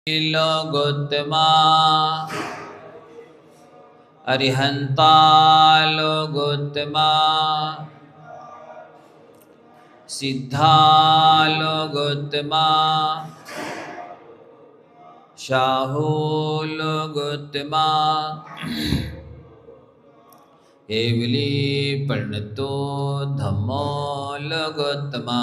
लोगोत्तमा अरिहंता लोगोत्तमा सिद्धा लोगोत्तमा शाहू लोगोत्तमा केवली प्रणतो धम्मो लोगोत्तमा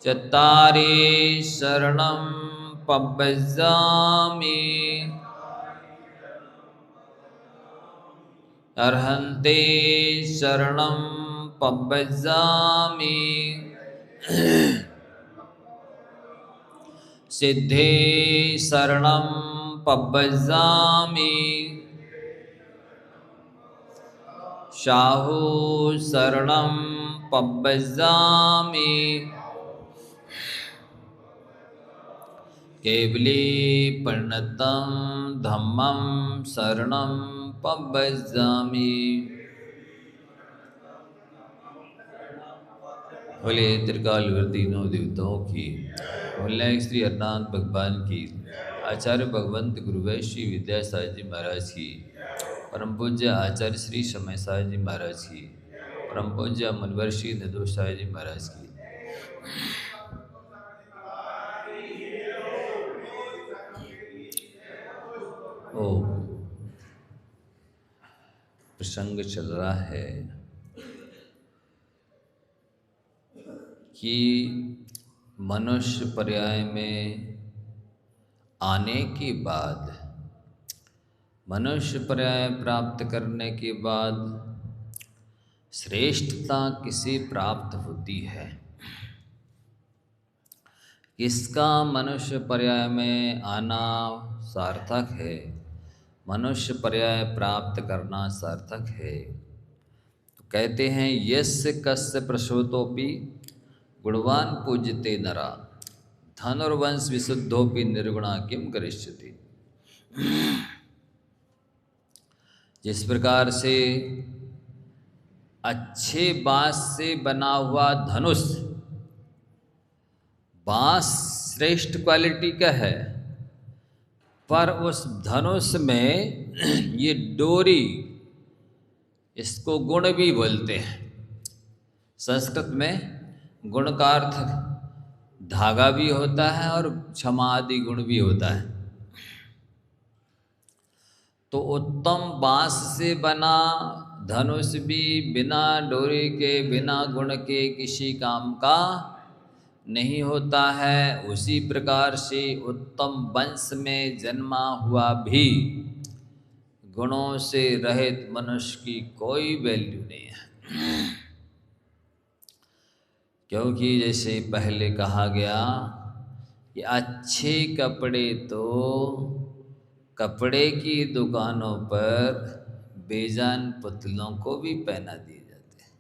चत्तारि शरणं पब्बजामि अर्हन्ते शरणं पब्बजामि सिद्धे शरणं पब्बजामि शाहू शरणं पब्बजामि केवली प्रणतं धम्मं शरणं पब्बजामि। बोले त्रिकालवर्ती नौ देवताओं की, बोले श्री हरनाथ भगवान की, आचार्य भगवंत गुरु वैश्य विद्या साहब जी महाराज की, परम पूज्य आचार्य श्री समय साहब जी महाराज की, परम पूज्य मुनिवर्षी निर्दोष साहब जी महाराज की। ओ प्रसंग चल रहा है कि मनुष्य पर्याय में आने के बाद, मनुष्य पर्याय प्राप्त करने के बाद श्रेष्ठता किसे प्राप्त होती है, किसका मनुष्य पर्याय में आना सार्थक है, मनुष्य पर्याय प्राप्त करना सार्थक है। तो कहते हैं यस्य कस्य प्रसूतोपि गुणवान पूज्यते नरा धनुर्वंश विशुद्धोपि निर्गुणा किम करिष्यति। जिस प्रकार से अच्छे बांस से बना हुआ धनुष, बांस श्रेष्ठ क्वालिटी का है, पर उस धनुष में ये डोरी, इसको गुण भी बोलते हैं। संस्कृत में गुण का अर्थ धागा भी होता है और क्षमा आदि गुण भी होता है। तो उत्तम बांस से बना धनुष भी बिना डोरी के, बिना गुण के किसी काम का नहीं होता है। उसी प्रकार से उत्तम वंश में जन्मा हुआ भी गुणों से रहित मनुष्य की कोई वैल्यू नहीं है। क्योंकि जैसे पहले कहा गया कि अच्छे कपड़े तो कपड़े की दुकानों पर बेजान पुतलों को भी पहना दिए जाते हैं।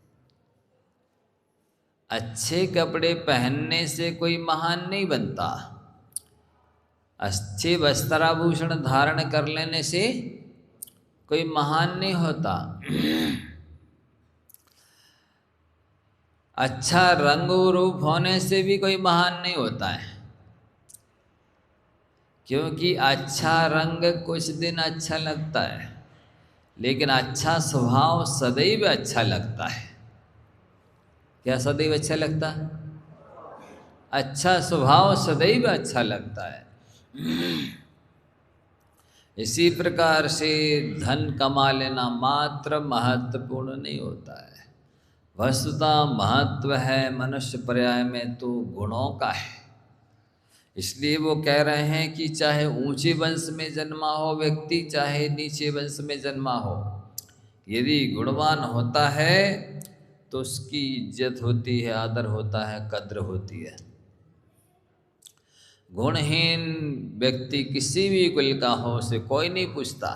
अच्छे कपड़े पहनने से कोई महान नहीं बनता, अच्छे वस्त्राभूषण धारण कर लेने से कोई महान नहीं होता, अच्छा रंग रूप होने से भी कोई महान नहीं होता है। क्योंकि अच्छा रंग कुछ दिन अच्छा लगता है, लेकिन अच्छा स्वभाव सदैव अच्छा लगता है। क्या सदैव अच्छा लगता है? अच्छा स्वभाव सदैव अच्छा लगता है। इसी प्रकार से धन कमा लेना मात्र महत्वपूर्ण नहीं होता है। वस्तुतः महत्व है मनुष्य पर्याय में तो गुणों का है। इसलिए वो कह रहे हैं कि चाहे ऊंचे वंश में जन्मा हो व्यक्ति, चाहे नीचे वंश में जन्मा हो, यदि गुणवान होता है तो उसकी इज्जत होती है, आदर होता है, कद्र होती है। गुणहीन व्यक्ति किसी भी कुल का हो उसे कोई नहीं पूछता।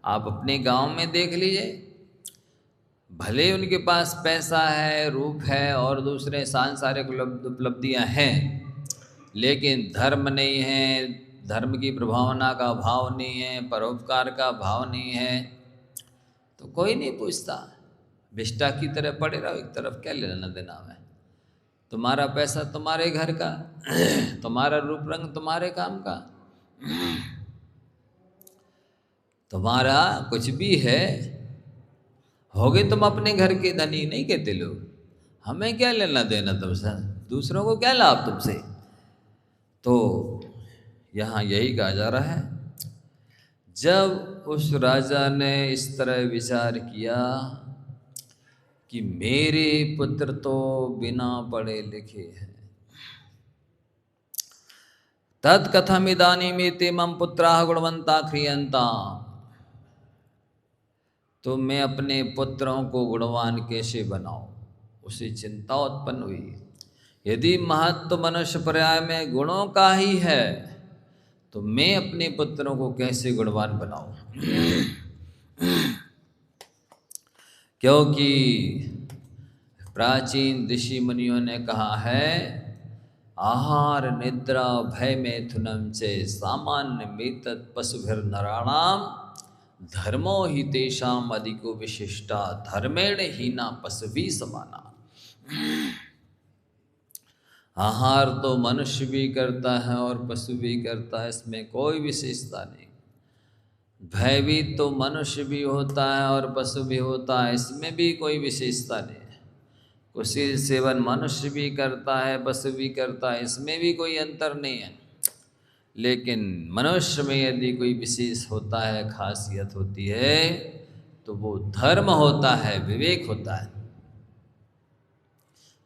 आप अपने गांव में देख लीजिए, भले उनके पास पैसा है, रूप है और दूसरे सांसारिक उपलब्धियां हैं, लेकिन धर्म नहीं है, धर्म की प्रभावना का भाव नहीं है, परोपकार का भाव नहीं है, तो कोई नहीं पूछता। विष्टा की तरह पड़े रहो एक तरफ, क्या लेना देना में। तुम्हारा पैसा तुम्हारे घर का, तुम्हारा रूप रंग तुम्हारे काम का, तुम्हारा कुछ भी है, होगे तुम अपने घर के धनी, नहीं कहते लोग। हमें क्या लेना देना तुमसे, दूसरों को क्या लाभ तुमसे। तो यहाँ यही कहा जा रहा है, जब उस राजा ने इस तरह विचार किया कि मेरे पुत्र तो बिना पढ़े लिखे हैं, तत्कथमिदानीमेते मम पुत्राः गुणवंता क्रियन्ताम्, तो मैं अपने पुत्रों को गुणवान कैसे बनाऊं, उसे चिंता उत्पन्न हुई। यदि महत्व मनुष्य पर्याय में गुणों का ही है तो मैं अपने पुत्रों को कैसे गुणवान बनाऊं। क्योंकि प्राचीन ऋषि मुनियों ने कहा है, आहार निद्रा भय मैथुनम च सामान्य मेतत् पशुभिर नराणाम धर्मो हि तेषाम अधिको विशिष्टा धर्मेण हीना पशुभि समाना। आहार तो मनुष्य भी करता है और पशु भी करता है, इसमें कोई विशेषता नहीं। भयभीत तो मनुष्य भी होता है और पशु भी होता है, इसमें भी कोई विशेषता नहीं है। कुशील सेवन मनुष्य भी करता है, पशु भी करता है, इसमें भी कोई अंतर नहीं है। लेकिन मनुष्य में यदि कोई विशेष होता है, खासियत होती है, तो वो धर्म होता है, विवेक होता है।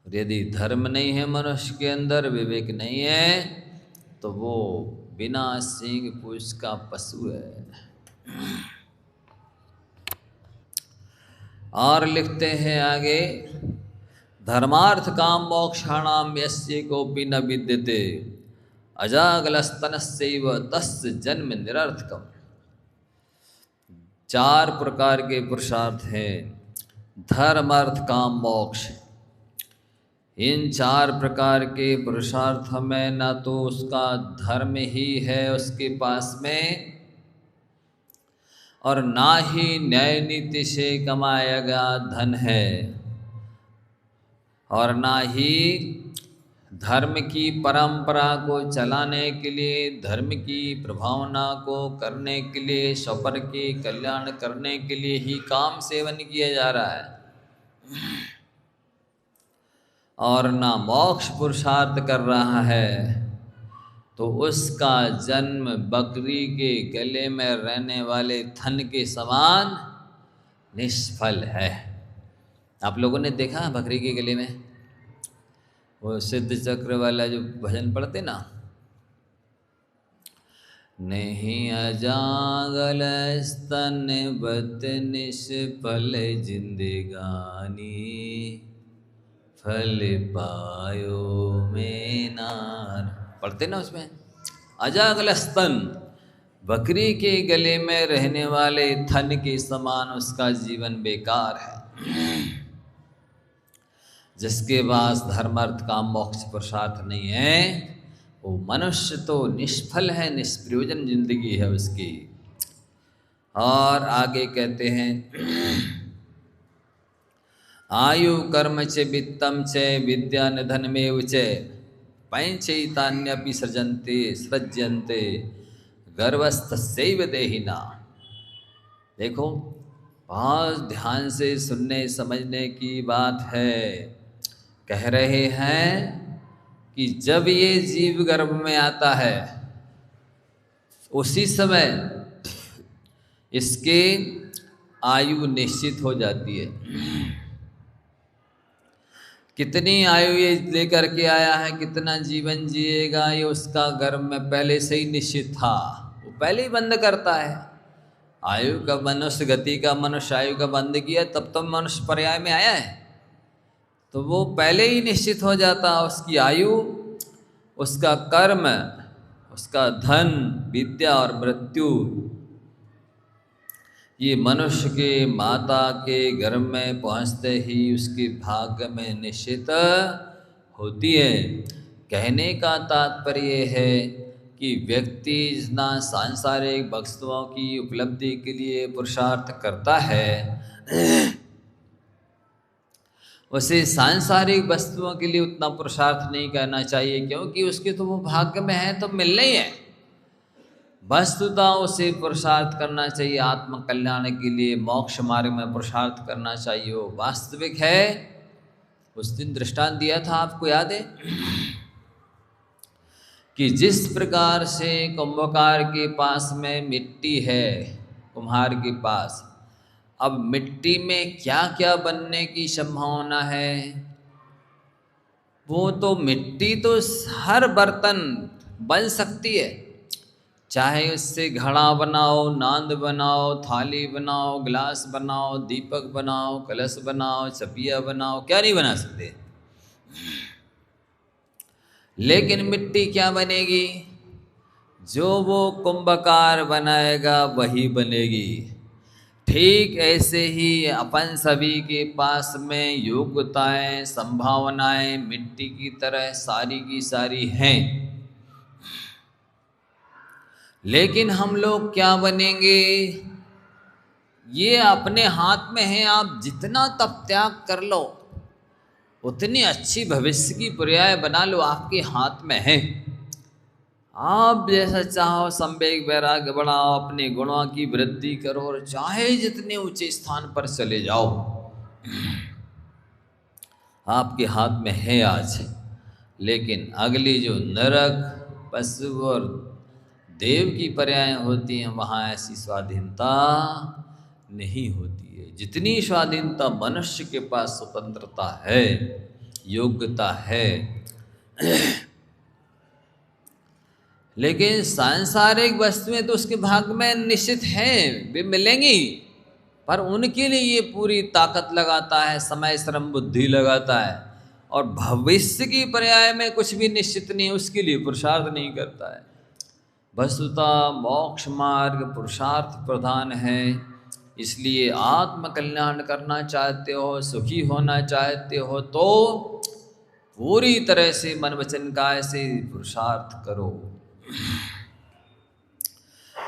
और यदि धर्म नहीं है मनुष्य के अंदर, विवेक नहीं है, तो वो बिना सींग पूंछ का पशु है। और लिखते हैं आगे, धर्मार्थ काम मोक्षाणाम यस्य कोपि न विद्यते अजागलस्तनस्यैव तस्य जन्म निरर्थकम्। 4 प्रकार के पुरुषार्थ हैं, धर्म अर्थ काम मोक्ष। इन 4 प्रकार के पुरुषार्थ में ना तो उसका धर्म ही है उसके पास में, और ना ही न्याय नीति से कमाया गया धन है, और ना ही धर्म की परंपरा को चलाने के लिए, धर्म की प्रभावना को करने के लिए, स्वपर के कल्याण करने के लिए ही काम सेवन किया जा रहा है। और ना मोक्ष पुरुषार्थ कर रहा है, तो उसका जन्म बकरी के गले में रहने वाले थन के समान निष्फल है। आप लोगों ने देखा बकरी के गले में वो सिद्ध चक्र वाला जो भजन पढ़ते ना, नहीं अजागल स्तन बत निष्फल जिंदगानी फल पायो में नार, पढ़ते ना उसमें। अजागल स्तन, बकरी के गले में रहने वाले थन के समान उसका जीवन बेकार है। जिसके पास धर्म अर्थ काम मोक्ष पुरुषार्थ नहीं है, वो मनुष्य तो निष्फल है, निष्प्रयोजन जिंदगी है उसकी। और आगे कहते हैं, आयु कर्म च वित्तम च विद्या निधन में उचे पैंचैतान्यपि सृज्यन्ते गर्वस्थस्यैव देहिना। देखो, बहुत ध्यान से सुनने समझने की बात है। कह रहे हैं कि जब ये जीव गर्भ में आता है, उसी समय इसके आयु निश्चित हो जाती है। कितनी आयु ये लेकर के आया है, कितना जीवन जिएगा, ये उसका गर्भ में पहले से ही निश्चित था। वो पहले ही बंद करता है आयु का, मनुष्य गति का मनुष्य आयु का बंद किया, तब तो मनुष्य पर्याय में आया है। तो वो पहले ही निश्चित हो जाता, उसकी आयु, उसका कर्म, उसका धन, विद्या और मृत्यु, ये मनुष्य के माता के गर्भ में पहुँचते ही उसके भाग्य में निश्चित होती है। कहने का तात्पर्य है कि व्यक्ति ना सांसारिक वस्तुओं की उपलब्धि के लिए पुरुषार्थ करता है, उसे सांसारिक वस्तुओं के लिए उतना पुरुषार्थ नहीं करना चाहिए, क्योंकि उसके तो वो भाग्य में है तो मिलना ही है। वस्तुतः उसे पुरुषार्थ करना चाहिए आत्म कल्याण के लिए, मोक्ष मार्ग में पुरुषार्थ करना चाहिए, वो वास्तविक है। उस दिन दृष्टांत दिया था, आपको याद है कि जिस प्रकार से कुंभकार के पास में मिट्टी है, कुम्हार के पास, अब मिट्टी में क्या क्या बनने की संभावना है, वो तो मिट्टी तो हर बर्तन बन सकती है, चाहे उससे घड़ा बनाओ, नांद बनाओ, थाली बनाओ, गिलास बनाओ, दीपक बनाओ, कलश बनाओ, चपिया बनाओ, क्या नहीं बना सकते। लेकिन मिट्टी क्या बनेगी? जो वो कुंभकार बनाएगा वही बनेगी। ठीक ऐसे ही अपन सभी के पास में योग्यताएं, संभावनाएं मिट्टी की तरह सारी की सारी हैं, लेकिन हम लोग क्या बनेंगे ये अपने हाथ में है। आप जितना तप त्याग कर लो, उतनी अच्छी भविष्य की पर्याय बना लो, आपके हाथ में है। आप जैसा चाहो संवेग वैराग्य बढ़ाओ, अपने गुणों की वृद्धि करो और चाहे जितने ऊंचे स्थान पर चले जाओ, आपके हाथ में है आज। लेकिन अगली जो नरक, पशु और देव की पर्याय होती हैं, वहाँ ऐसी स्वाधीनता नहीं होती है। जितनी स्वाधीनता मनुष्य के पास स्वतंत्रता है, योग्यता है, लेकिन सांसारिक वस्तुएं तो उसके भाग्य में निश्चित हैं, वे मिलेंगी, पर उनके लिए ये पूरी ताकत लगाता है, समय श्रम बुद्धि लगाता है, और भविष्य की पर्याय में कुछ भी निश्चित नहीं, उसके लिए पुरुषार्थ नहीं करता है। वस्तुतः मोक्ष मार्ग पुरुषार्थ प्रधान है। इसलिए आत्म कल्याण करना चाहते हो, सुखी होना चाहते हो, तो पूरी तरह से मन वचन काया से पुरुषार्थ करो।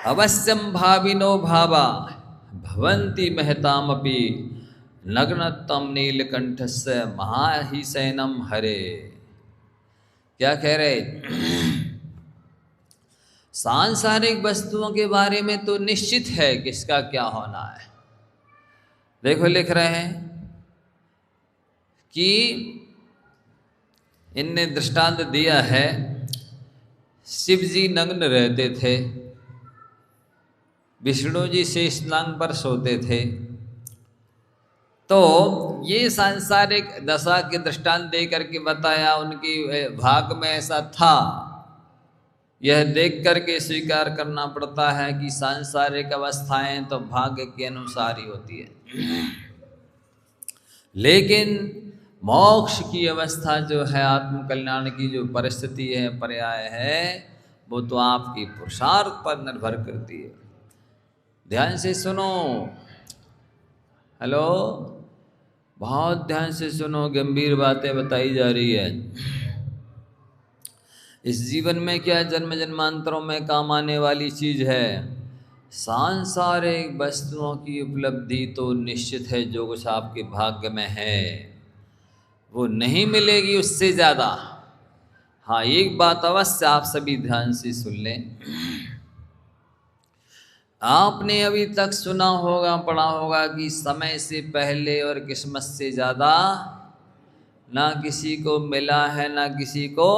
अवश्यम भाविनो भावा भवन्ति महतामपि नग्नतम नीलकंठस्य महाहिसैनम हरे। क्या कह रहे? सांसारिक वस्तुओं के बारे में तो निश्चित है किसका क्या होना है। देखो लिख रहे हैं कि इनने दृष्टांत दिया है, शिव जी नग्न रहते थे, विष्णु जी शेषनाग पर सोते थे। तो ये सांसारिक दशा के दृष्टांत दे करके बताया, उनकी भाग में ऐसा था। यह देख करके स्वीकार करना पड़ता है कि सांसारिक अवस्थाएं तो भाग्य के अनुसार ही होती है, लेकिन मोक्ष की अवस्था जो है, आत्म कल्याण की जो परिस्थिति है, पर्याय है, वो तो आपकी पुरुषार्थ पर निर्भर करती है। ध्यान से सुनो, हेलो, बहुत ध्यान से सुनो, गंभीर बातें बताई जा रही है। इस जीवन में क्या जन्म जन्मांतरों में काम आने वाली चीज है। सांसारिक वस्तुओं की उपलब्धि तो निश्चित है, जो कुछ आपके भाग्य में है वो नहीं मिलेगी उससे ज़्यादा। हाँ, एक बात अवश्य आप सभी ध्यान से सुन लें। आपने अभी तक सुना होगा, पढ़ा होगा कि समय से पहले और किस्मत से ज़्यादा ना किसी को मिला है, ना किसी को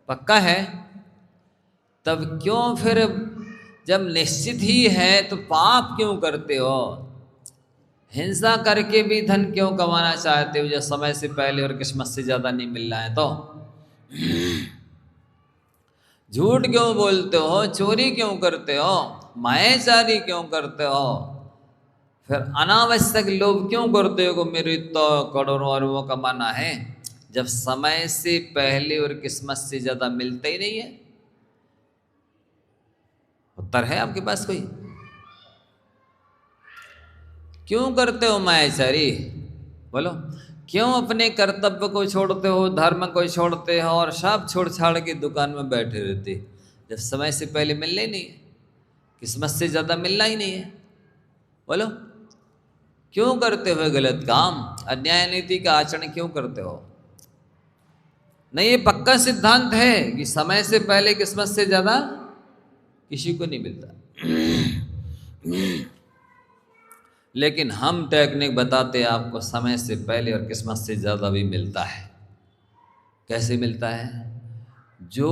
पक्का है। तब क्यों फिर जब निश्चित ही है तो पाप क्यों करते हो? हिंसा करके भी धन क्यों कमाना चाहते हो जब समय से पहले और किस्मत से ज़्यादा नहीं मिल रहा है? तो झूठ क्यों बोलते हो? चोरी क्यों करते हो? मायाचारी क्यों करते हो? फिर अनावश्यक लोभ क्यों करते हो कि मेरे तो करोड़ों अरबों कमाना है, जब समय से पहले और किस्मत से ज़्यादा मिलता ही नहीं है? उत्तर है आपके पास कोई? क्यों करते हो मायाचारी? बोलो, क्यों अपने कर्तव्य को छोड़ते हो, धर्म को छोड़ते हो और सब छोड़ छाड़ के दुकान में बैठे रहते, जब समय से पहले मिलना ही नहीं है, किस्मत से ज़्यादा मिलना ही नहीं है? बोलो क्यों करते हो गलत काम, अन्याय नीति का आचरण क्यों करते हो? नहीं, ये पक्का सिद्धांत है कि समय से पहले किस्मत से ज्यादा किसी को नहीं मिलता। लेकिन हम टेक्निक बताते हैं आपको, समय से पहले और किस्मत से ज्यादा भी मिलता है। कैसे मिलता है? जो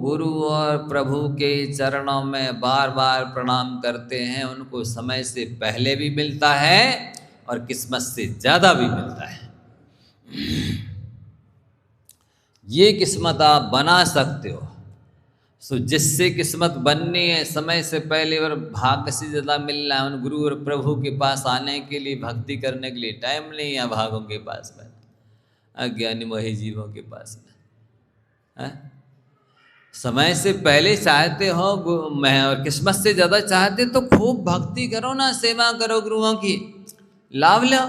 गुरु और प्रभु के चरणों में बार बार प्रणाम करते हैं उनको समय से पहले भी मिलता है और किस्मत से ज्यादा भी मिलता है। ये किस्मत आप बना सकते हो। सो जिससे किस्मत बननी है समय से पहले और भाग्य से ज़्यादा मिलना है, उन गुरु और प्रभु के पास आने के लिए, भक्ति करने के लिए टाइम नहीं है भागों के पास में, अज्ञानी मोही जीवों के पास में। है? समय से पहले चाहते हो मैं और किस्मत से ज़्यादा चाहते तो खूब भक्ति करो ना, सेवा करो गुरुओं की, लाभ लो।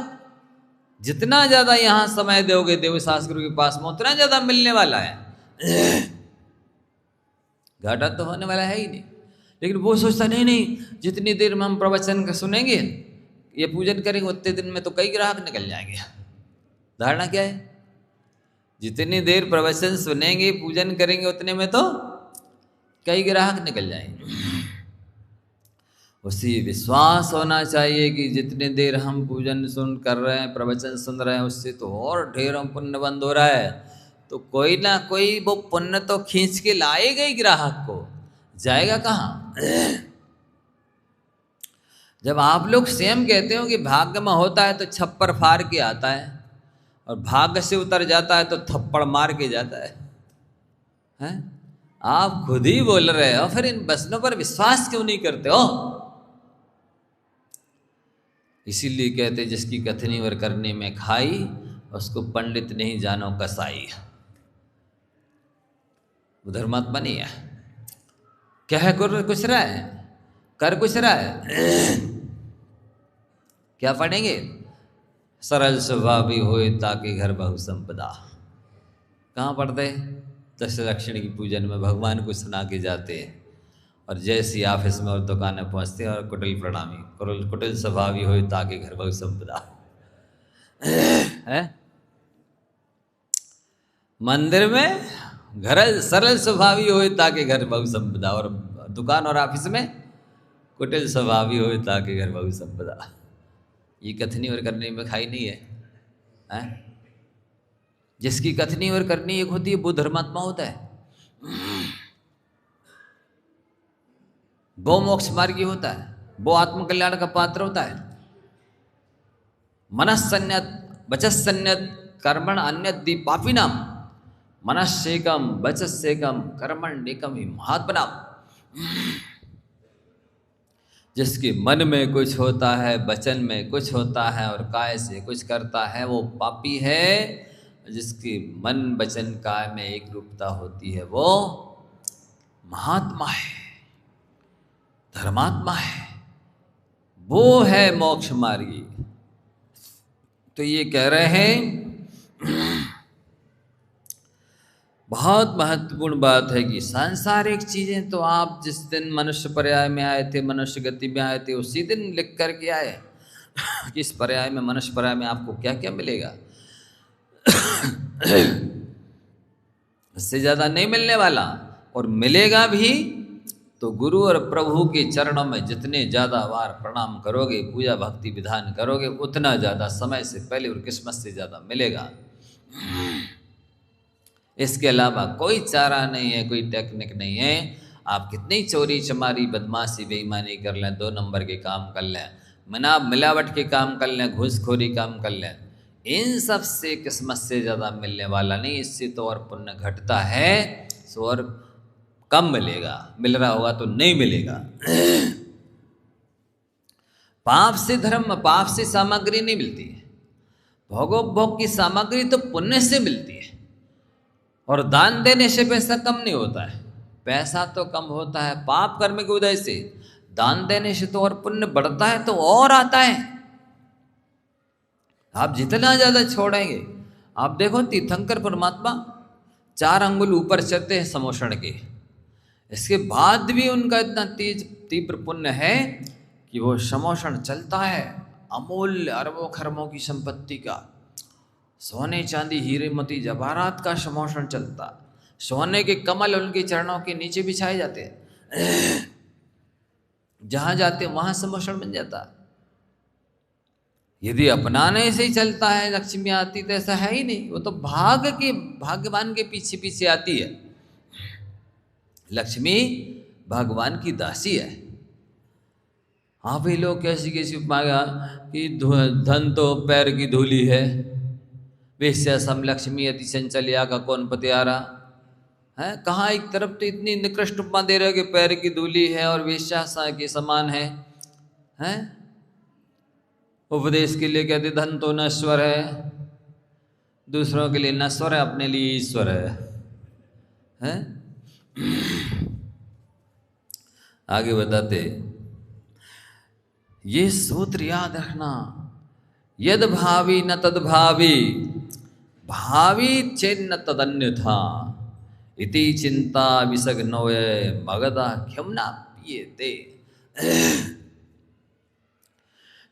जितना ज़्यादा यहाँ समय दोगे देवशास्त्र गुरु के पास में उतना ज़्यादा मिलने वाला है। घाटा तो होने वाला है ही नहीं। लेकिन वो सोचता नहीं, जितनी देर में हम प्रवचन का सुनेंगे, ये पूजन करेंगे, उतने दिन में तो कई ग्राहक निकल जाएंगे। धारणा क्या है? जितनी देर प्रवचन सुनेंगे, पूजन करेंगे, उतने में तो कई ग्राहक निकल जाएंगे। उसी विश्वास होना चाहिए कि जितनी देर हम पूजन सुन कर रहे हैं, प्रवचन सुन रहे हैं, उससे तो और ढेरों पुण्य बंद हो रहा है। तो कोई ना कोई वो पुण्य तो खींच के लाएगा ही ग्राहक को, जाएगा कहाँ? जब आप लोग स्वयं कहते हो कि भाग्य में होता है तो छप्पर फाड़ के आता है और भाग्य से उतर जाता है तो थप्पड़ मार के जाता है? आप खुद ही बोल रहे हो, फिर इन वचनों पर विश्वास क्यों नहीं करते हो? इसीलिए कहते जिसकी कथनी और करने में खाई, उसको पंडित नहीं जानो कसाई। वो धर्मात्मा नहीं है। कह कुछ रहा है, कर कुछ रहा है। क्या पढ़ेंगे? सरल स्वभावी होए ताकि घर बहु संपदा। कहाँ पढ़ते? दश दक्षिण की पूजन में भगवान को सुना के जाते हैं और जैसी ऑफिस में और दुकानें पहुँचते हैं और कुटिल प्रणामी, कुटिल स्वभावी होए ताकि घर बहु संपदा है। मंदिर में घर सरल स्वभावी होए ताकि घर बहु संपदा, और दुकान और ऑफिस में कुटिल स्वभावी होए ताकि घर बहु संपदा। ये कथनी और करनी में खाई नहीं है? जिसकी कथनी और करनी एक होती है वो धर्मात्मा होता है, वो मोक्ष मार्गी होता है, वो आत्मकल्याण का पात्र होता है। मनस्सन्यत वचस्सन्यत कर्मण अन्यद्दि पापिनाम मनस्सेकम वचस्सेकम कर्मण्येकम ही महात्मनाम। जिसके मन में कुछ होता है, वचन में कुछ होता है और काय से कुछ करता है, वो पापी है। जिसकी मन वचन काय में एक रूपता होती है वो महात्मा है, धर्मात्मा है, वो है मोक्ष मार्गी। तो ये कह रहे हैं बहुत महत्वपूर्ण बात है कि सांसारिक चीजें तो आप जिस दिन मनुष्य पर्याय में आए थे, मनुष्य गति में आए थे, उसी दिन लिख करके आए कि इस पर्याय में, मनुष्य पर्याय में आपको क्या क्या मिलेगा। इससे ज्यादा नहीं मिलने वाला, और मिलेगा भी तो गुरु और प्रभु के चरणों में जितने ज़्यादा बार प्रणाम करोगे, पूजा भक्ति विधान करोगे, उतना ज़्यादा समय से पहले और किस्मत से ज़्यादा मिलेगा। इसके अलावा कोई चारा नहीं है, कोई टेक्निक नहीं है। आप कितनी चोरी चमारी बदमाशी बेईमानी कर लें, 2 नंबर के काम कर लें, मिलावट के काम कर लें, घूसखोरी काम कर लें, इन सब से किस्मत से ज़्यादा मिलने वाला नहीं। इससे तो और पुण्य घटता है, सो और कम मिलेगा, मिल रहा होगा तो नहीं मिलेगा। पाप से धर्म, पाप से सामग्री नहीं मिलती है। भोगोपभोग की सामग्री तो पुण्य से मिलती है, और दान देने से पैसा कम नहीं होता है। पैसा तो कम होता है पाप कर्म की वजह से, दान देने से तो और पुण्य बढ़ता है, तो और आता है। आप जितना ज्यादा छोड़ेंगे, आप देखो तीर्थंकर परमात्मा 4 अंगुल ऊपर चढ़ते हैं समोषण के, इसके बाद भी उनका इतना तीव्र पुण्य है कि वो समोषण चलता है, अमूल्य अरबों खरबों की संपत्ति का, सोने चांदी हीरे मोती जवाहरात का समोषण चलता, सोने के कमल उनके चरणों के नीचे बिछाए जाते, जहां जाते वहां समोषण बन जाता। यदि अपनाने से ही चलता है लक्ष्मी आती, तो ऐसा है ही नहीं। वो तो भाग्यवान के पीछे पीछे आती है। लक्ष्मी भगवान की दासी है। हाँ भाई, लोग कैसी कैसी मांगा कि धन तो पैर की धूली है, वेश्या सम लक्ष्मी अति चंचलिया का कौन पतियारा है। कहाँ एक तरफ तो इतनी निकृष्ट उपमा दे रहे हो कि पैर की धूली है और वेश्या के समान है, हैं? उपदेश के लिए कहते धन तो नश्वर है, दूसरों के लिए नश्वर है, अपने लिए ईश्वर है, हैं? आगे बताते, ये सूत्र याद रखना, यद भावी न तद भावी, भावी चेन्न तदन्यथा, इति चिंता विसग्नोय मगधा क्षमना पियते।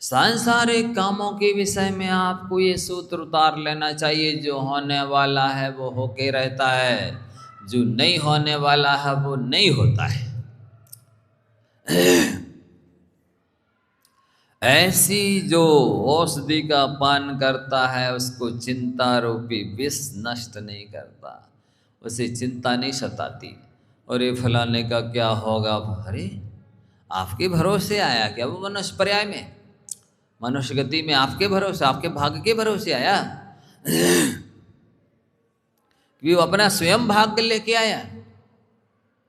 सांसारिक कामों के विषय में आपको ये सूत्र उतार लेना चाहिए। जो होने वाला है वो होके रहता है, जो नहीं होने वाला है वो नहीं होता है। ऐसी जो औषधि का पान करता है उसको चिंता रूपी विष नष्ट नहीं करता, उसे चिंता नहीं सताती। और ये फलाने का क्या होगा, अरे आपके भरोसे आया क्या वो मनुष्य पर्याय में, मनुष्य गति में आपके भरोसे, आपके भाग्य के भरोसे आया कि वो अपना स्वयं भाग्य लेके आया।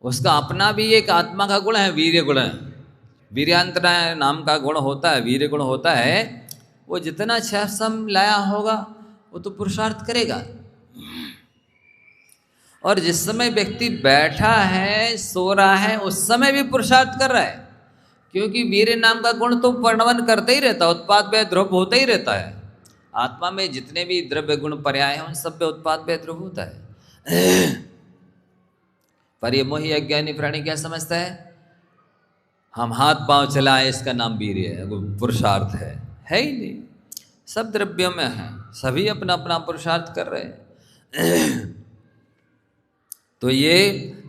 उसका अपना भी एक आत्मा का गुण है, वीर्य गुण है, वीर्यांतना नाम का गुण होता है, वीर्य गुण होता है। वो जितना क्षम लाया होगा वो तो पुरुषार्थ करेगा। और जिस समय व्यक्ति बैठा है, सो रहा है, उस समय भी पुरुषार्थ कर रहा है, क्योंकि वीर्य नाम का गुण तो वर्णवन करते ही रहता है, उत्पाद व्यय द्रव्य होता ही रहता है। आत्मा में जितने भी द्रव्य गुण पर्याय हैं उन सब पे उत्पाद व्यय द्रव्य होता है। पर ये मोही अज्ञानी प्राणी क्या समझता है, हम हाथ पांव चलाए इसका नाम वीर्य है, वो पुरुषार्थ है ही नहीं। सब द्रव्यों में है, सभी अपना अपना पुरुषार्थ कर रहे हैं। तो ये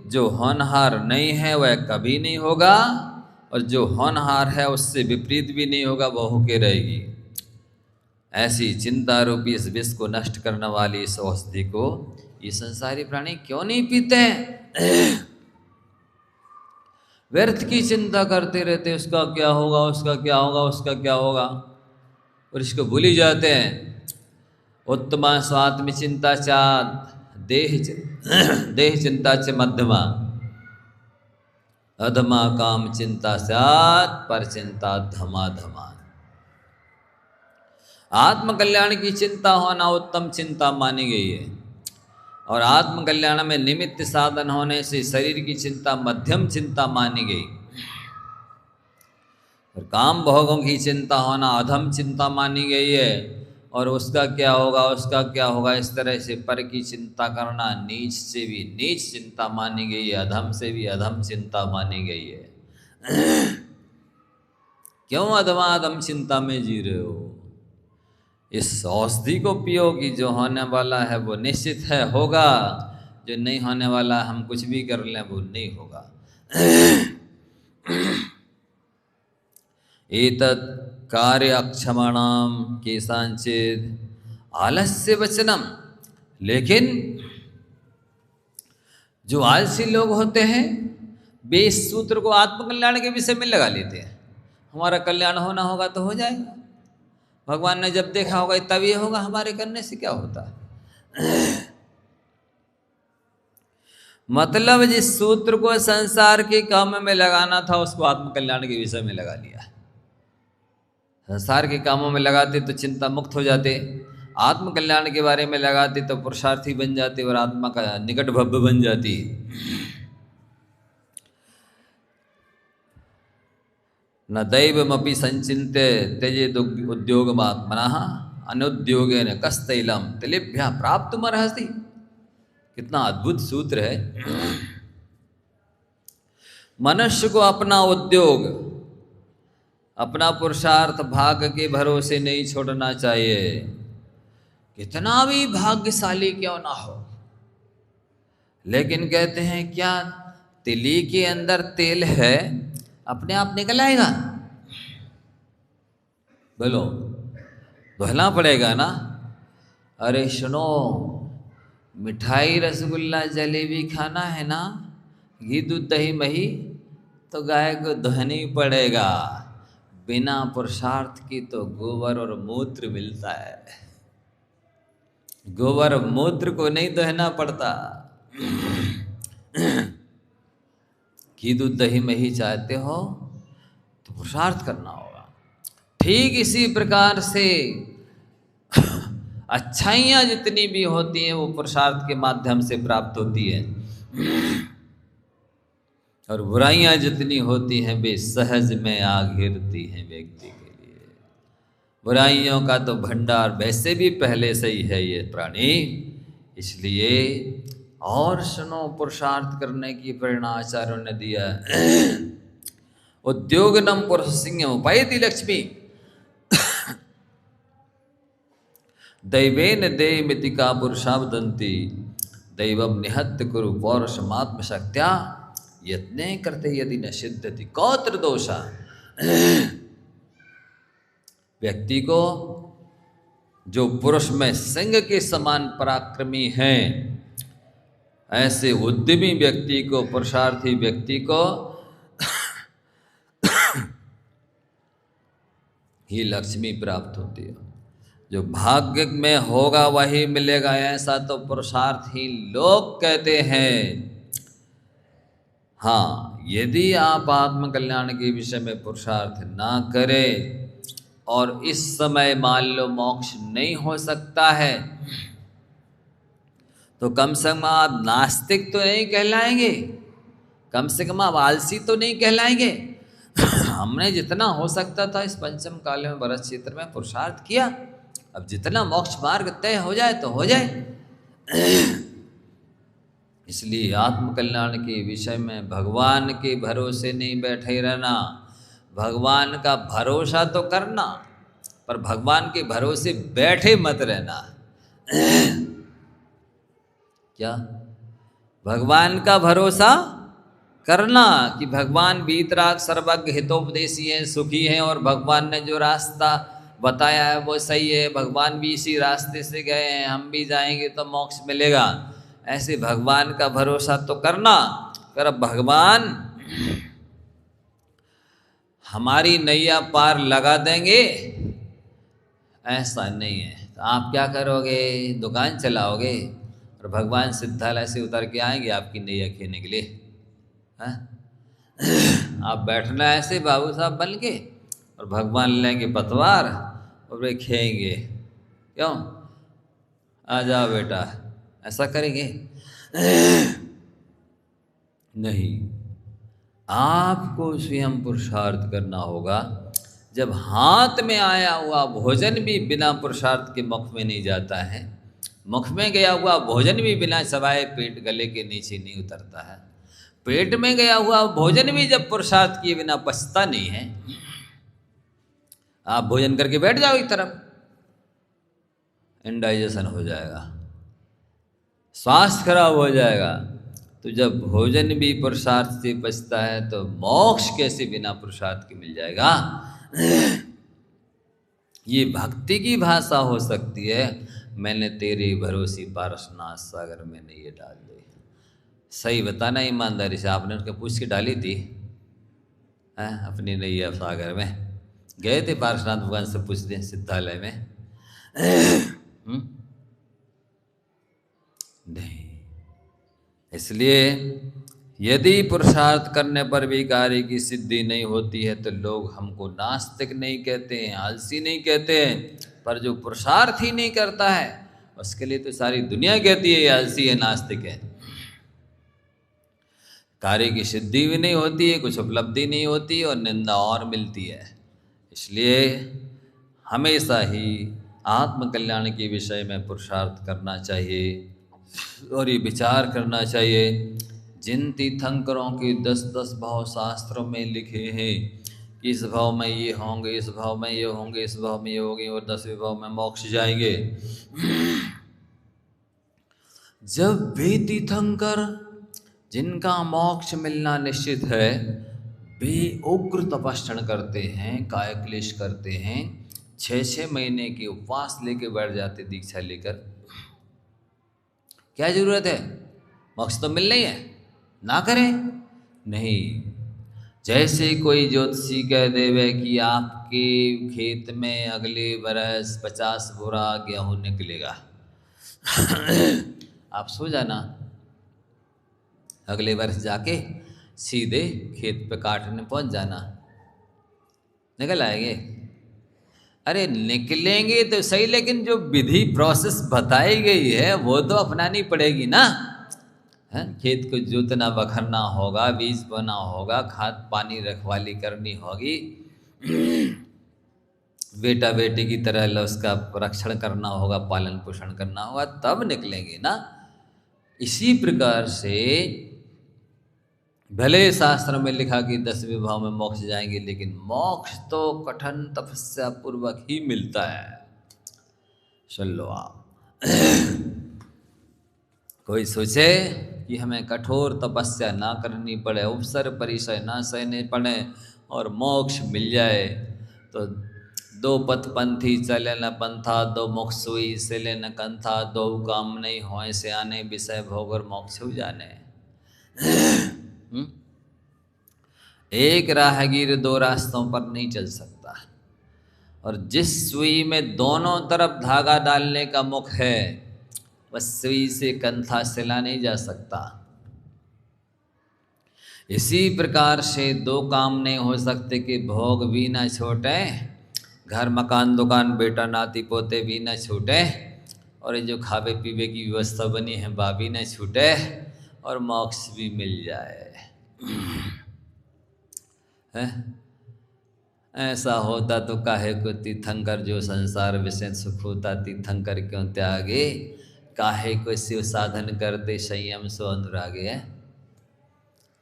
जो होनहार नहीं है वह कभी नहीं होगा, और जो होनहार है उससे विपरीत भी नहीं होगा, वह होके रहेगी। ऐसी चिंता रूपी इस विष को नष्ट करने वाली इस औषधि को ये संसारी प्राणी क्यों नहीं पीते हैं? व्यर्थ की चिंता करते रहते, उसका क्या होगा, उसका क्या होगा, उसका क्या होगा, और इसको भूल ही जाते हैं। उत्तमा स्वात्म चिंता चात देह चिंता च मध्यमा, अधमा काम चिंता स्यात् पर चिंता धमा धमा। आत्म कल्याण की चिंता होना उत्तम चिंता मानी गई है, और आत्म कल्याण में निमित्त साधन होने से शरीर की चिंता मध्यम चिंता मानी गई। और काम भोगों की चिंता होना अधम चिंता मानी गई है, और उसका क्या होगा, उसका क्या होगा, इस तरह से पर की चिंता करना नीच से भी नीच चिंता मानी गई है, अधम से भी अधम चिंता मानी गई है। क्यों अधम चिंता में जी रहे हो? इस औषधि को पियो कि जो होने वाला है वो निश्चित है होगा, जो नहीं होने वाला हम कुछ भी कर लें वो नहीं होगा। एतत् कार्य अक्षमणाम केसांचिद आलस्य वचनम। लेकिन जो आलसी लोग होते हैं वे इस सूत्र को आत्मकल्याण के विषय में लगा लेते हैं। हमारा कल्याण होना होगा तो हो जाएगा, भगवान ने जब देखा होगा तब ये होगा, हमारे करने से क्या होता है। मतलब जिस सूत्र को संसार के काम में लगाना था उसको आत्मकल्याण के विषय में लगा लिया। संसार के कामों में लगाते तो चिंता मुक्त हो जाते, आत्म कल्याण के बारे में लगाते तो पुरुषार्थी बन जाते और आत्मा का निकट भव्य बन जाती। न दैवमपि संचिन्त्य त्यजेद उद्योगमात्मनः अनुद्योगेन कस्तैलम तिलेभ्यः प्राप्तुमर्हसि। कितना अद्भुत सूत्र है। मनुष्य को अपना उद्योग अपना पुरुषार्थ भाग्य के भरोसे नहीं छोड़ना चाहिए, कितना भी भाग्यशाली क्यों ना हो। लेकिन कहते हैं क्या तिली के अंदर तेल है, अपने आप निकल आएगा? बोलो, धोना पड़ेगा ना। अरे सुनो, मिठाई रसगुल्ला जलेबी खाना है ना, घी दूध दही मही, तो गाय को धोना ही पड़ेगा। बिना पुरुषार्थ की तो गोबर और मूत्र मिलता है, गोबर मूत्र को नहीं दहना पड़ता। घी दूध दही मही चाहते हो तो पुरुषार्थ करना होगा। ठीक इसी प्रकार से अच्छाइयाँ जितनी भी होती हैं वो पुरुषार्थ के माध्यम से प्राप्त होती है, और बुराइयाँ जितनी होती हैं वे सहज में आ घिरती हैं व्यक्ति के लिए। बुराइयों का तो भंडार वैसे भी पहले से ही है ये प्राणी, इसलिए और सुनो पुरुषार्थ करने की प्रेरणा आचार्यों ने दिया। उद्योगनम पुरुष सिंह उपैति लक्ष्मी दैवेन देयमितिका पुरुषा वदन्ति दैवम निहत्य कुरु पौरुषमात्म शक्त्या यत्ने करते यदि न सिद्धति कौत्र दोषा। व्यक्ति को जो पुरुष में सिंह के समान पराक्रमी हैं, ऐसे उद्यमी व्यक्ति को, पुरुषार्थी व्यक्ति को ही लक्ष्मी प्राप्त होती है। जो भाग्य में होगा वही मिलेगा, ऐसा तो पुरुषार्थी लोग कहते हैं। हाँ, यदि आप आत्मकल्याण के विषय में पुरुषार्थ ना करें और इस समय मान लो मोक्ष नहीं हो सकता है, तो कम से कम आप नास्तिक तो नहीं कहलाएंगे, कम से कम आप आलसी तो नहीं कहलाएंगे। हमने जितना हो सकता था इस पंचम काल में भरत क्षेत्र में पुरुषार्थ किया, अब जितना मोक्ष मार्ग तय हो जाए तो हो जाए। इसलिए आत्मकल्याण के विषय में भगवान के भरोसे नहीं बैठे रहना, भगवान का भरोसा तो करना, पर भगवान के भरोसे बैठे मत रहना। क्या? भगवान का भरोसा करना कि भगवान वीतराग सर्वज्ञ हितोपदेशी हैं, सुखी हैं, और भगवान ने जो रास्ता बताया है वो सही है, भगवान भी इसी रास्ते से गए हैं, हम भी जाएंगे तो मोक्ष मिलेगा। ऐसे भगवान का भरोसा तो करना, पर अब भगवान हमारी नैया पार लगा देंगे ऐसा नहीं है। तो आप क्या करोगे? दुकान चलाओगे और भगवान सिद्धालय से उतर के आएंगे आपकी नैया खेने के लिए? हाँ? आप बैठना ऐसे बाबू साहब बन के और भगवान लेंगे पतवार और वे खेएंगे। क्यों? आ जाओ बेटा, ऐसा करेंगे? नहीं, आपको स्वयं पुरुषार्थ करना होगा। जब हाथ में आया हुआ भोजन भी बिना पुरुषार्थ के मुख में नहीं जाता है, मुख में गया हुआ भोजन भी बिना चबाए पेट गले के नीचे नहीं उतरता है, पेट में गया हुआ भोजन भी जब पुरुषार्थ किए बिना पचता नहीं है, आप भोजन करके बैठ जाओ एक तरफ, इंडाइजेशन हो जाएगा, स्वास्थ्य खराब हो जाएगा। तो जब भोजन भी पुरुषार्थ से पचता है तो मोक्ष कैसे बिना पुरुषार्थ के मिल जाएगा? ये भक्ति की भाषा हो सकती है। मैंने तेरे भरोसे पारसनाथ सागर में नहीं ये डाल दी। सही बताना ईमानदारी से, आपने उसको पूछ के डाली थी अपनी नैया सागर में? गए थे पारसनाथ भगवान से पूछते सिद्धालय में? नहीं। इसलिए यदि पुरुषार्थ करने पर भी कार्य की सिद्धि नहीं होती है तो लोग हमको नास्तिक नहीं कहते हैं, आलसी नहीं कहते हैं, पर जो पुरुषार्थ ही नहीं करता है उसके लिए तो सारी दुनिया कहती है ये आलसी है, नास्तिक है। कार्य की सिद्धि भी नहीं होती है, कुछ उपलब्धि नहीं होती और निंदा और मिलती है। इसलिए हमेशा ही आत्मकल्याण के विषय में पुरुषार्थ करना चाहिए और ये विचार करना चाहिए। जिन तीर्थंकरों के 10-10 भाव शास्त्रों में लिखे हैं इस भाव में ये होंगे, इस भाव में ये होंगे, इस भाव में ये होंगे और 10वें भाव में मोक्ष जाएंगे। जब वे तीर्थंकर जिनका मोक्ष मिलना निश्चित है, वे उग्र तपस्या करते हैं, काय क्लेश करते हैं, 6-6 महीने के उपवास लेके बैठ जाते दीक्षा लेकर। क्या जरूरत है? मोक्ष तो मिलना ही है, ना करें? नहीं। जैसे कोई ज्योतिषी कह देवे कि आपके खेत में अगले बरस 50 बोरा गेहूं निकलेगा, आप सो जाना, अगले वर्ष जाके सीधे खेत पे काटने पहुंच जाना, निकल आएंगे। अरे निकलेंगे तो सही, लेकिन जो विधि प्रोसेस बताई गई है वो तो अपनानी पड़ेगी ना। है? खेत को जोतना बखरना होगा, बीज बोना होगा, खाद पानी रखवाली करनी होगी, बेटा बेटी की तरह उसका रक्षण करना होगा, पालन पोषण करना होगा, तब निकलेंगे ना। इसी प्रकार से भले शास्त्र में लिखा कि 10वें भाव में मोक्ष जाएंगे, लेकिन मोक्ष तो कठिन तपस्या पूर्वक ही मिलता है। चलो आप कोई सोचे कि हमें कठोर तपस्या ना करनी पड़े, उपसर परिचय ना सहने पड़े और मोक्ष मिल जाए, तो 2 पथपंथी चले न पंथा, 2 मुख सुई सिले न कंथा, 2 काम नहीं होए से आने, विषय भोग और मोक्ष हो जाने। एक राहगीर 2 रास्तों पर नहीं चल सकता, और जिस सुई में दोनों तरफ धागा डालने का मुख है, बस सुई से कंथा सिला नहीं जा सकता। इसी प्रकार से 2 काम नहीं हो सकते कि भोग भी ना छूटे, घर मकान दुकान बेटा नाती पोते भी ना छूटे, और ये जो खावे पीवे की व्यवस्था बनी है वह भी ना छूटे, और मोक्ष भी मिल जाए। है? ऐसा होता तो काहे को तीर्थंकर जो संसार विषय सुख होता, तीर्थंकर क्यों त्यागे, काहे को शिव साधन करते संयम सो अनुरागे। है?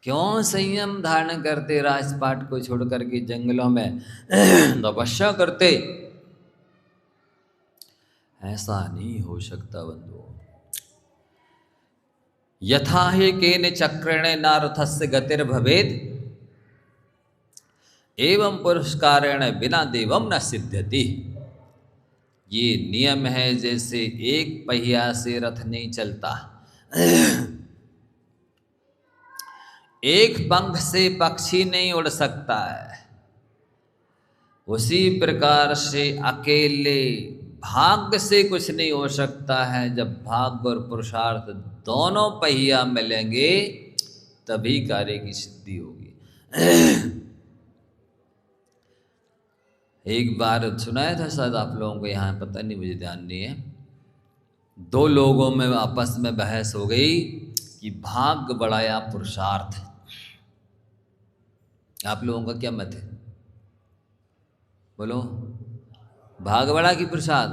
क्यों संयम धारण करते, राजपाट को छोड़ करके जंगलों में तपस्या करते? ऐसा नहीं हो सकता बंधुओं। यथा ही केन चक्रेण नारथस्य गतिर्भवेत्, एवं पुरस्कारेण बिना देवम न सिद्ध्यति। ये नियम है, जैसे एक पहिया से रथ नहीं चलता, एक पंख से पक्षी नहीं उड़ सकता है, उसी प्रकार से अकेले भाग्य से कुछ नहीं हो सकता है। जब भाग्य और पुरुषार्थ दोनों पहिया मिलेंगे तभी कार्य की सिद्धि होगी। एक बार सुनाया था शायद आप लोगों को, यहाँ पता नहीं, मुझे ध्यान नहीं है, 2 लोगों में आपस में बहस हो गई कि भाग्य बड़ा या पुरुषार्थ। आप लोगों का क्या मत है? बोलो, भाग्य बड़ा कि पुरुषार्थ?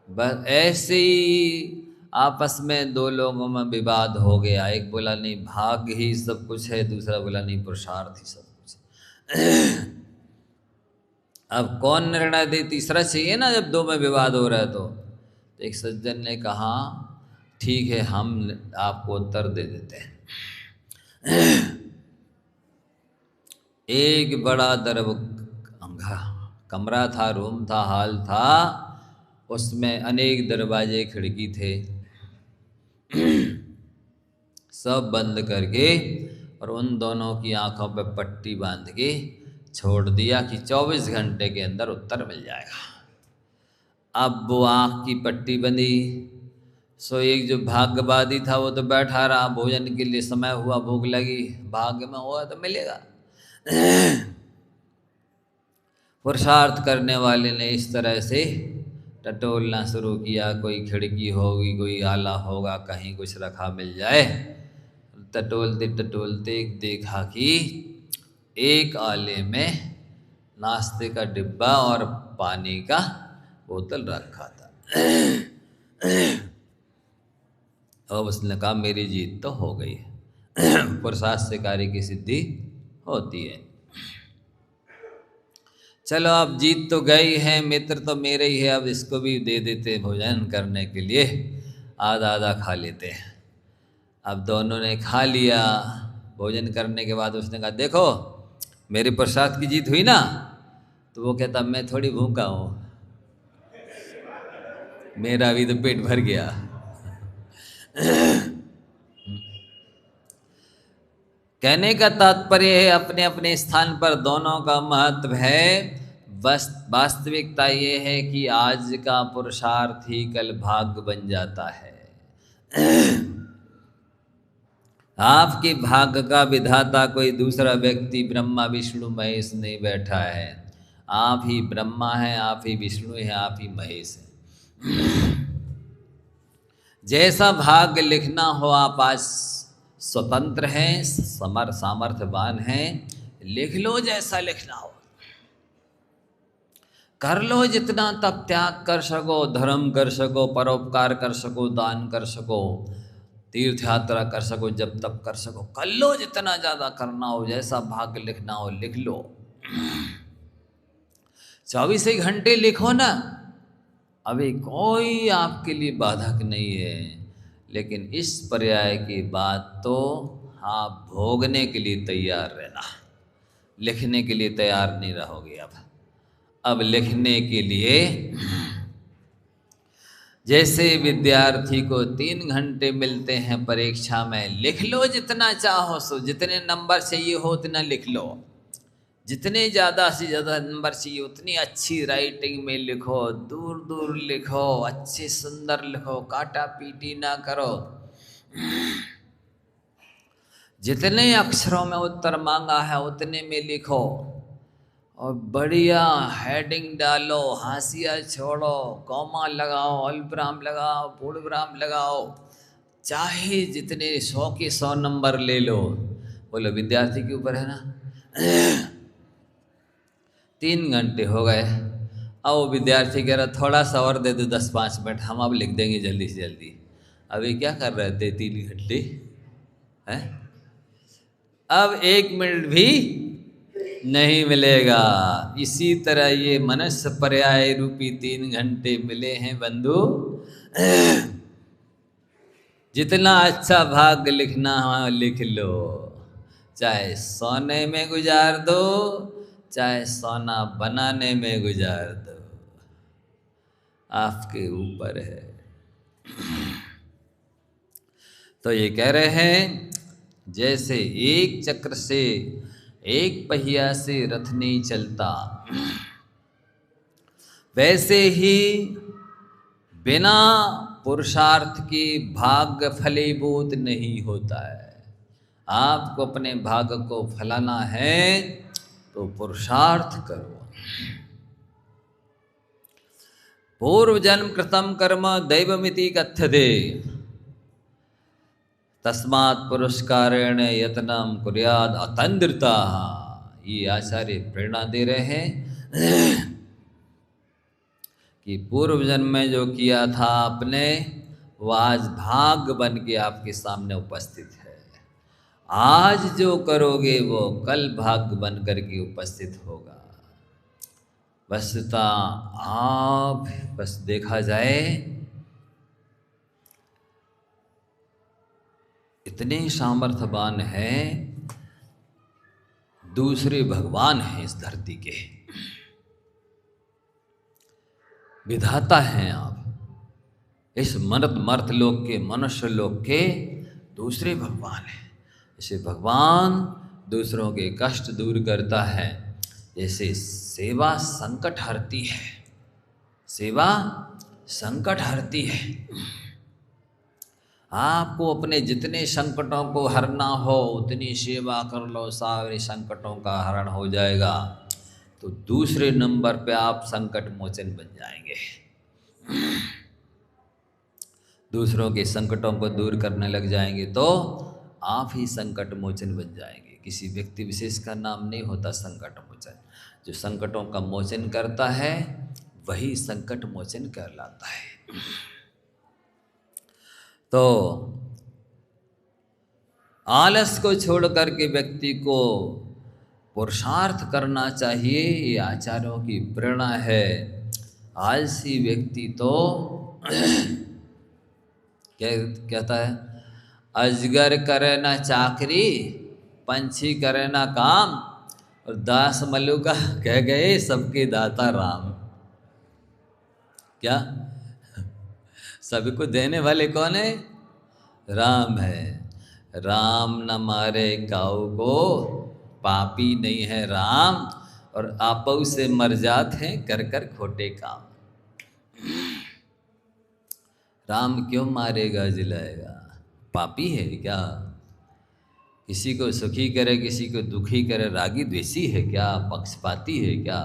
बस ऐसे ही आपस में 2 लोगों में विवाद हो गया। एक बोला नहीं भाग्य ही सब कुछ है, दूसरा बोला नहीं पुरुषार्थ ही सब कुछ है। अब कौन निर्णय दे? तीसरा चाहिए ना, जब 2 में विवाद हो रहा है तो एक सज्जन ने कहा ठीक है, हम आपको उत्तर दे देते हैं। एक बड़ा कमरा था, रूम था, हॉल था, उसमें अनेक दरवाजे खिड़की थे, सब बंद करके और उन दोनों की आंखों पे पट्टी बांध के छोड़ दिया कि 24 घंटे के अंदर उत्तर मिल जाएगा। अब वो आँख की पट्टी बंधी, सो एक जो भाग्यवादी था वो तो बैठा रहा, भोजन के लिए समय हुआ, भूख लगी, भाग्य में हुआ तो मिलेगा। पुरुषार्थ करने वाले ने इस तरह से टटोलना शुरू किया, कोई खिड़की होगी, कोई आला होगा, कहीं कुछ रखा मिल जाए। टटोलते टटोलते देखा कि एक आले में नाश्ते का डिब्बा और पानी का बोतल रखा था। अब उसने कहा मेरी जीत तो हो गई है। पुरुषार्थ से कार्य की सिद्धि होती है। चलो अब जीत तो गई है, मित्र तो मेरे ही है, अब इसको भी दे देते भोजन करने के लिए, आधा आधा खा लेते हैं। अब दोनों ने खा लिया। भोजन करने के बाद उसने कहा देखो मेरे प्रसाद की जीत हुई ना। तो वो कहता मैं थोड़ी भूखा हूँ, मेरा भी तो पेट भर गया। कहने का तात्पर्य है अपने अपने स्थान पर दोनों का महत्व है। बस वास्तविकता ये है कि आज का पुरुषार्थ ही कल भाग्य बन जाता है। आपके भाग्य का विधाता कोई दूसरा व्यक्ति ब्रह्मा विष्णु महेश नहीं बैठा है। आप ही ब्रह्मा हैं, आप ही विष्णु हैं, आप ही महेश हैं। जैसा भाग्य लिखना हो आप आज स्वतंत्र हैं, सामर्थ्यवान हैं, लिख लो जैसा लिखना हो, कर लो जितना तब त्याग कर सको, धर्म कर सको, परोपकार कर सको, दान कर सको, तीर्थ यात्रा कर सको, जब तब कर सको, कर लो जितना ज़्यादा करना हो, जैसा भाग्य लिखना हो लिख लो। 24 ही घंटे लिखो ना, अभी कोई आपके लिए बाधक नहीं है। लेकिन इस पर्याय की बात तो आप भोगने के लिए तैयार रहना, लिखने के लिए तैयार नहीं रहोगे। अब लिखने के लिए जैसे विद्यार्थी को 3 घंटे मिलते हैं परीक्षा में, लिख लो जितना चाहो सो, जितने नंबर चाहिए हो उतना लिख लो, जितने ज़्यादा से ज़्यादा नंबर चाहिए उतनी अच्छी राइटिंग में लिखो, दूर दूर लिखो, अच्छे सुंदर लिखो, काटा पीटी ना करो। जितने अक्षरों में उत्तर मांगा है उतने में लिखो, और बढ़िया हेडिंग डालो, हाशिया छोड़ो, कॉमा लगाओ, अल्पविराम लगाओ, पूर्णविराम लगाओ, चाहे जितने 100 के 100 नंबर ले लो। बोलो विद्यार्थी के ऊपर है ना। 3 घंटे हो गए, अब वो विद्यार्थी कह रहा थोड़ा सा और दे दो 10-5 मिनट, हम अब लिख देंगे जल्दी से जल्दी। अभी क्या कर रहे थे 3 घंटे हैं, अब 1 मिनट भी नहीं मिलेगा। इसी तरह ये मनुष्य पर्याय रूपी 3 घंटे मिले हैं बंधु। जितना अच्छा भाग्य लिखना है लिख लो, चाहे सोने में गुजार दो, चाहे सोना बनाने में गुजार दो, आपके ऊपर है। तो ये कह रहे हैं जैसे एक चक्र से, एक पहिया से रथ नहीं चलता, वैसे ही बिना पुरुषार्थ के भाग्य फलीभूत नहीं होता है। आपको अपने भाग्य को फलाना है तो पुरुषार्थ करो। पूर्व जन्म कृतम कर्म दैवमिति कथ्यते, तस्मात् पुरस्कारेण यत्नम कुर्याद अतंद्रता। ये आचार्य प्रेरणा दे रहे हैं कि पूर्व जन्म में जो किया था आपने, वो आज भाग्य बन के आपके सामने उपस्थित है। आज जो करोगे वो कल भाग्य बन करके उपस्थित होगा। वस्तुतः आप बस देखा जाए इतने सामर्थ्यवान हैं, दूसरे भगवान हैं इस धरती के, विधाता हैं आप। इस मर्त लोक के, मनुष्य लोक के दूसरे भगवान हैं। जैसे भगवान दूसरों के कष्ट दूर करता है, जैसे सेवा संकट हरती है, सेवा संकट हरती है। आपको अपने जितने संकटों को हरना हो उतनी सेवा कर लो, सारे संकटों का हरण हो जाएगा। तो दूसरे नंबर पे आप संकट मोचन बन जाएंगे। दूसरों के संकटों को दूर करने लग जाएंगे तो आप ही संकट मोचन बन जाएंगे। किसी व्यक्ति विशेष का नाम नहीं होता संकट मोचन। जो संकटों का मोचन करता है वही संकट मोचन कहलाता है। तो आलस को छोड़ करके व्यक्ति को पुरुषार्थ करना चाहिए, ये आचार्यों की प्रेरणा है। आलसी व्यक्ति तो क्या कहता है, अजगर करे ना चाकरी, पंछी करे ना काम, और दास मलुका कह गए सबके दाता राम। क्या सबको देने वाले कौन है? राम है। राम न मारे काऊ को, पापी नहीं है राम, और आपऊ से मर जात हैं कर कर खोटे काम। राम क्यों मारेगा जिलाएगा? पापी है क्या? किसी को सुखी करे किसी को दुखी करे, रागी द्वेषी है क्या? पक्षपाती है क्या?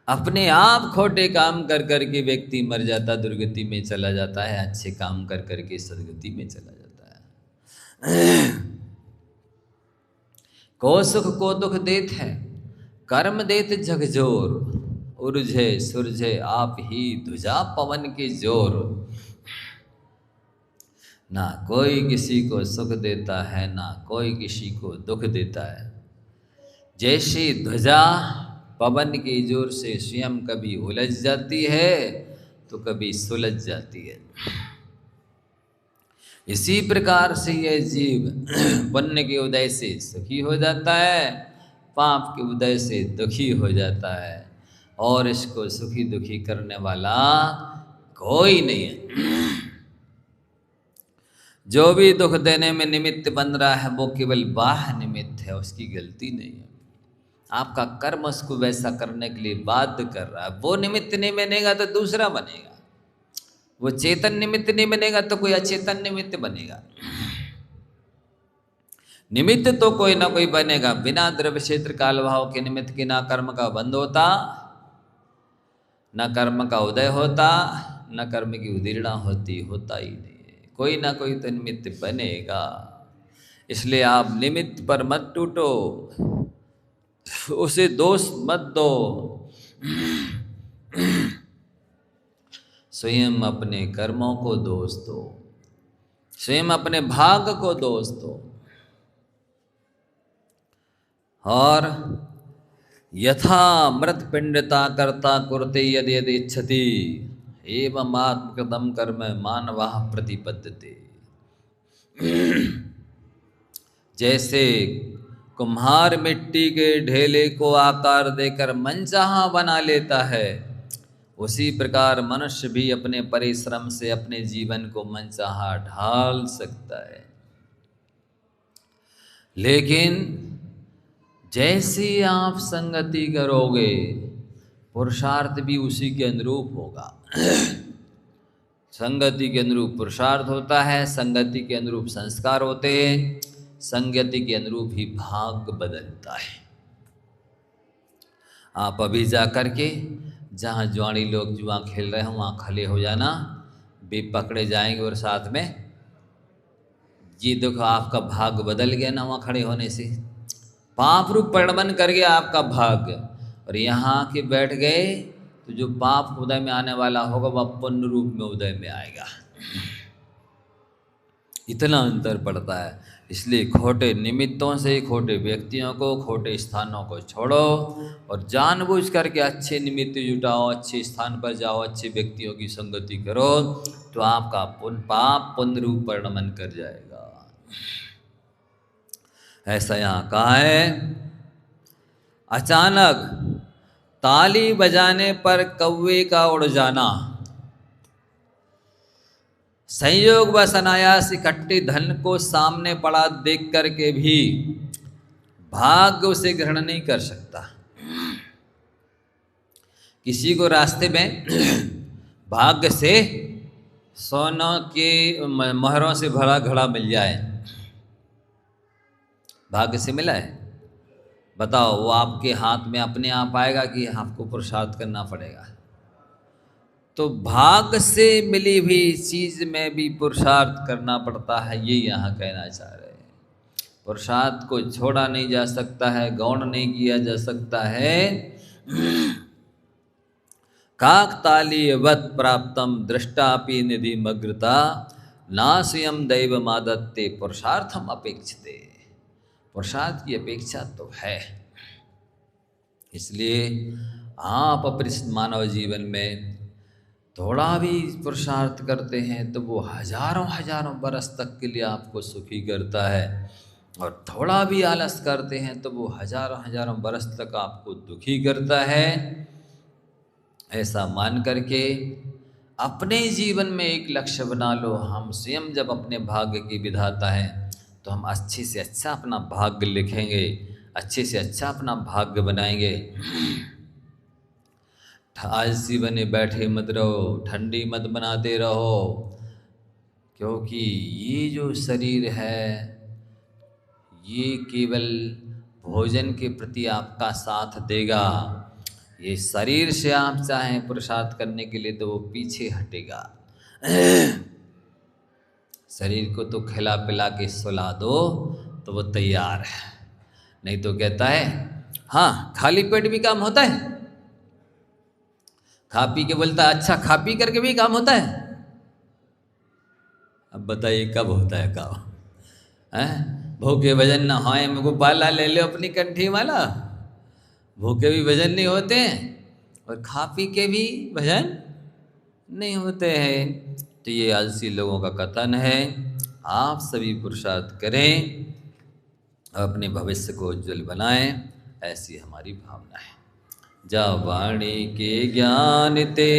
अपने आप खोटे काम कर कर के व्यक्ति मर जाता, दुर्गति में चला जाता है, अच्छे काम कर कर के सदगति में चला जाता है। को सुख को दुख देत है, कर्म देत झकझोर, उर्झे सुरझे आप ही ध्वजा पवन के जोर। ना कोई किसी को सुख देता है, ना कोई किसी को दुख देता है। जैसी ध्वजा पवन के जोर से स्वयं कभी उलझ जाती है तो कभी सुलझ जाती है, इसी प्रकार से यह जीव पुण्य के उदय से सुखी हो जाता है, पाप के उदय से दुखी हो जाता है, और इसको सुखी दुखी करने वाला कोई नहीं है। जो भी दुख देने में निमित्त बन रहा है वो केवल बाह्य निमित्त है, उसकी गलती नहीं है। आपका कर्म उसको वैसा करने के लिए बाध्य कर रहा है। वो निमित्त नहीं बनेगा तो दूसरा बनेगा, वो चेतन निमित्त नहीं बनेगा तो कोई अचेतन निमित्त बनेगा। निमित्त तो कोई ना कोई बनेगा। बिना द्रव्य क्षेत्र काल भाव के निमित्त के ना कर्म का बंध होता, न कर्म का उदय होता, न कर्म की उदीर्णा होती, होता ही नहीं है। कोई ना कोई तो निमित्त बनेगा। इसलिए आप निमित्त पर मत टूटो, उसे दोष मत दो, स्वयं अपने कर्मों को दोष दो, स्वयं अपने भाग को दोष दो। और यथा मृत पिंडता कर्ता कुरते यदि यदि इच्छति, एवं आत्मकृतम कर्म मानवः प्रतिपद्यते। जैसे कुम्हार मिट्टी के ढेले को आकार देकर मनचाहा बना लेता है, उसी प्रकार मनुष्य भी अपने परिश्रम से अपने जीवन को मनचाहा ढाल सकता है। लेकिन जैसी आप संगति करोगे, पुरुषार्थ भी उसी के अनुरूप होगा। संगति के अनुरूप पुरुषार्थ होता है, संगति के अनुरूप संस्कार होते हैं, संगति के अनुरूप ही भाग बदलता है। आप अभी जा कर के जहाँ जुआड़ी लोग जुआ खेल रहे हैं वहाँ खड़े हो जाना, भी पकड़े जाएंगे और साथ में जी देखो आपका भाग बदल गया ना वहाँ खड़े होने से। पाप रूप परिणमन कर गया आपका भाग, और यहाँ के बैठ गए तो जो पाप उदय में आने वाला होगा वह पुण्य रूप में उदय में आएगा। इतना अंतर पड़ता है। इसलिए खोटे निमित्तों से, खोटे व्यक्तियों को, खोटे स्थानों को छोड़ो और जानबूझ करके अच्छे निमित्त जुटाओ, अच्छे स्थान पर जाओ, अच्छे व्यक्तियों की संगति करो, तो आपका पाप पुण्य रूप परिणमन कर जाएगा। ऐसा यहाँ कहा है। अचानक ताली बजाने पर कौवे का उड़ जाना, संयोग व अनायास इकट्ठे धन को सामने पड़ा देख करके भी भाग्य उसे ग्रहण नहीं कर सकता। किसी को रास्ते में भाग्य से सोना के मोहरों से भरा घड़ा मिल जाए, भाग्य से मिला है, बताओ वो आपके हाथ में अपने आप आएगा कि आपको पुरुषार्थ करना पड़ेगा? तो भाग्य से मिली हुई चीज में भी पुरुषार्थ करना पड़ता है, ये यहाँ कहना चाह रहे हैं। पुरुषार्थ को छोड़ा नहीं जा सकता है, गौण नहीं किया जा सकता है। काकतालीयवत् प्राप्तम दृष्टापि निधि मग्रता, ना स्वयं दैव मादत्ते पुरुषार्थम अपेक्षते। पुरुषार्थ की अपेक्षा तो है। इसलिए आप अपने मानव जीवन में थोड़ा भी पुरुषार्थ करते हैं तो वो हजारों हजारों बरस तक के लिए आपको सुखी करता है, और थोड़ा भी आलस करते हैं तो वो हजारों हजारों बरस तक आपको दुखी करता है। ऐसा मान करके अपने जीवन में एक लक्ष्य बना लो। हम स्वयं जब अपने भाग्य की विधाता हैं तो हम अच्छे से अच्छा अपना भाग्य लिखेंगे, अच्छे से अच्छा अपना भाग्य बनाएंगे। आलसी बने बैठे मत रहो, ठंडी मत बनाते रहो, क्योंकि ये जो शरीर है ये केवल भोजन के प्रति आपका साथ देगा। ये शरीर से आप चाहें पुरुषार्थ करने के लिए तो वो पीछे हटेगा। शरीर को तो खिला पिला के सुला दो तो वो तैयार है, नहीं तो कहता है हाँ खाली पेट भी काम होता है, खा पी के बोलता है अच्छा खा पी करके भी काम होता है। अब बताइए कब होता है काम? भूखे भजन न होए मुझको पाला ले लो अपनी कंठी माला। भूखे भी भजन नहीं होते हैं और खा पी के भी भजन नहीं होते हैं। तो ये आलसी लोगों का कथन है। आप सभी पुरुषार्थ करें, अपने भविष्य को उज्जवल बनाएं, ऐसी हमारी भावना है। जा वाणी के ज्ञान ते